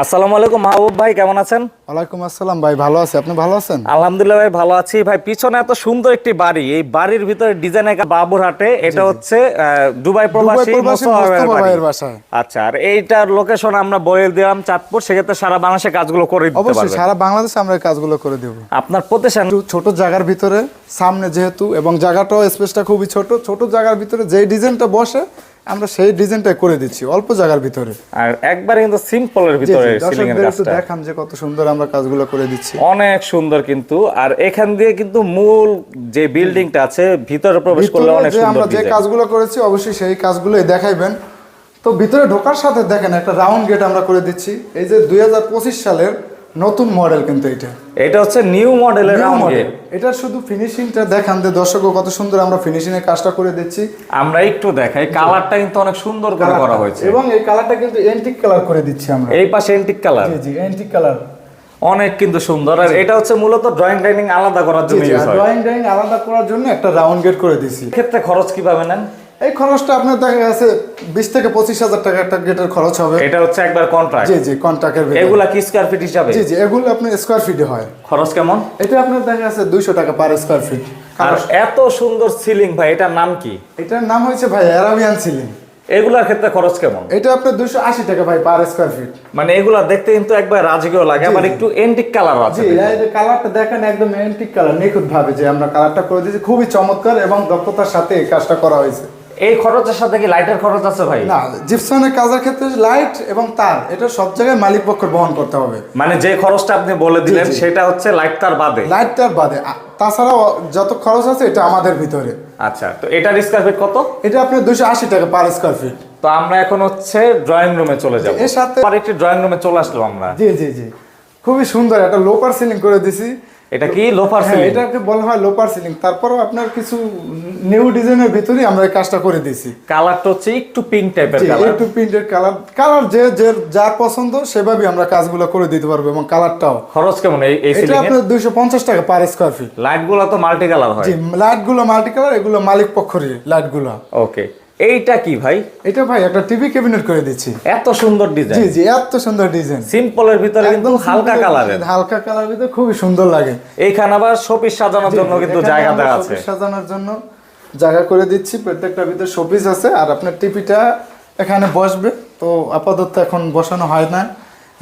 আসসালামু আলাইকুম মাহবুব ভাই, কেমন আছেন? ওয়ালাইকুম আসসালাম ভাই, ভালো আছি। আপনি ভালো আছেন? আলহামদুলিল্লাহ ভাই, ভালো আছি ভাই। পিছনে এত সুন্দর একটি বাড়ি, এই বাড়ির ভিতরে ডিজাইন একটা বাবুরহাটে, এটা হচ্ছে দুবাই প্রবাসী মোস্তফা ভাইয়ের বাসায়। আচ্ছা, আর এইটার লোকেশন আমরা বলে দিলাম চাঁদপুর, সেক্ষেত্রে সারা বাংলাদেশে কাজগুলো করে দিতে পারবেন। অবশ্যই সারা বাংলাদেশে আমরা এই কাজগুলো করে দেব। আপনার প্রতিষ্ঠান ছোট জায়গার ভিতরে, সামনে যেহেতু এবং জায়গাটাও স্পেসটা খুবই ছোট, ছোট জায়গার ভিতরে যেই ডিজাইনটা বসে আমরা সেই ডিজাইনটাই করে দিচ্ছি অল্প জায়গার ভিতরে। আর একবারে কিন্তু সিম্পলের ভিতরে সিলিং এর কাজটা দেখান যে কত সুন্দর আমরা কাজগুলো করে দিচ্ছি, অনেক সুন্দর কিন্তু। আর এখান দিয়ে কিন্তু মূল যে বিল্ডিংটা আছে ভিতরে প্রবেশ করলে অনেক সুন্দর। আমরা যে কাজগুলো করেছি অবশ্যই সেই কাজগুলোই দেখাইবেন। তো ভিতরে ঢোকার সাথে দেখেন একটা রাউন্ড গেট আমরা করে দিচ্ছি। এই যে 2025 সালের নতুন মডেল, কিন্তু এটা হচ্ছে নিউ মডেলের রাউন্ড গেট। এটা শুধু ফিনিশিংটা দেখান যে দর্শকও কত সুন্দর আমরা ফিনিশিং এর কাজটা করে দিচ্ছি। আমরা একটু দেখাই, কালারটা কিন্তু অনেক সুন্দর করে করা হয়েছে এবং এই কালারটা কিন্তু এন্টিক কালার করে দিচ্ছি আমরা। এই পাশে এন্টিক কালার, জি জি এন্টিক কালার অনেক কিন্তু সুন্দর। আর এটা হচ্ছে মূলত ড্রয়িং ডাইনিং আলাদা করার জন্য ইউজ হয়। ড্রয়িং ডাইনিং আলাদা করার জন্য একটা রাউন্ড গেট করে দিয়েছি। ক্ষেত্রে খরচ কিভাবে নেন? এই খরচটা আপনার দেখা গেছে 20 থেকে 25,000 টাকা একটা গেটের খরচ হবে। এটা হচ্ছে একবার কন্ট্রাক্ট? জি জি কন্ট্রাক্টের ভিতরে। এগুলা কি স্কয়ার ফিট হিসাবে? জি জি এগুলো আপনি স্কয়ার ফিটে হয়। খরচ কেমন? এটা আপনার দেখা গেছে 200 টাকা পার স্কয়ার ফিট। আর এত সুন্দর সিলিং ভাই, এটার নাম কি? এটার নাম হয়েছে ভাই অ্যারাবিয়ান সিলিং। এগুলার ক্ষেত্রে খরচ কেমন? এটা আপনার 280 টাকা ভাই পার স্কয়ার ফিট। মানে এগুলা দেখতে কিন্তু একবার রাজকীয় লাগে, আবার একটু এন্টিক কালার আছে। জি এই কালারটা দেখেন একদম এন্টিক কালার, নিখুঁত ভাবে যে আমরা কালারটা করে দিয়েছি, খুবই চমৎকার এবং দক্ষতার সাথে এই কাজটা করা হয়েছে। এই খরচের সাথে কি লাইটের খরচ আছে ভাই? না, জিপসামের কাজের ক্ষেত্রে লাইট এবং তার এটা সব জায়গায় মালিক পক্ষ বহন করতে হবে। মানে যে খরচটা আপনি বলে দিলেন সেটা হচ্ছে লাইট তার বাদে? লাইট তার বাদে, তাছাড়াও যত খরচ আছে এটা আমাদের ভিতরে। আচ্ছা, তো এটার স্কয়ার ফিট কত? এটা আপনার 280 টাকা পার স্কয়ার ফিট। তো আমরা এখন হচ্ছে ড্রয়িং রুমে চলে যাব। এর সাথে আরেকটি ড্রয়িং রুমে চলে আসলাম আমরা। জি জি জি খুবই সুন্দর একটা লোপার সিলিং করে দিছি। এটা কি লোপার সিলিং? এটাকে বলা হয় লোপার সিলিং। তারপরেও আপনার কিছু নিউ ডিজাইনের ভিতরেই আমরা এই কাজটা করে দিয়েছি। কালারটা হচ্ছে একটু পিঙ্ক টাইপের কালার, একটু পিঙ্কের কালার যে যার পছন্দ সেভাবে আমরা কাজগুলো করে দিতে পারবো। এবং কালারটাও খরচ কেমন এই সিলিং এর? এটা আপনার 250 টাকা পার স্কয়ার ফিট। লাইটগুলো তো মাল্টি কালার হয়? জি লাইটগুলো মাল্টি কালার, এগুলো মালিক পক্ষের লাইটগুলো। ওকে, এইটা কি ভাই? এটা ভাই একটা টিভি ক্যাবিনেট করে দিচ্ছি। এত সুন্দর ডিজাইন? জি জি এত সুন্দর ডিজাইন, সিম্পলের ভিতরে কিন্তু হালকা কালারের, হালকা কালার ভিতরে খুবই সুন্দর লাগে। এইখানে আবার শোপিস সাজানোর জন্য কিন্তু জায়গা দেওয়া আছে। শোপিস সাজানোর জন্য জায়গা করে দিচ্ছি, প্রত্যেকটা ভিতরে শোপিস আছে। আর আপনার টিভিটা এখানে বসবে, তো আপাতত এখন বসানো হয় না,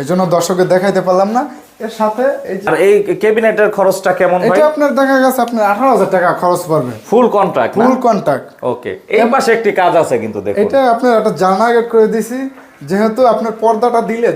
এই জন্য দর্শকের দেখাইতে পারলাম না। এর সাথে আর এই ক্যাবিনেটের খরচটা কেমন ভাই? এটা আপনার দেখা গেছে আপনার 18,000 টাকা খরচ পড়বে। ফুল কন্ট্রাক্ট? ফুল কন্ট্রাক্ট। ওকে, এই পাশে একটি কাজ আছে কিন্তু দেখুন। এটা আপনার একটা জানলা গেট করে দিছি, যেহেতু আপনার পর্দাটা দিলে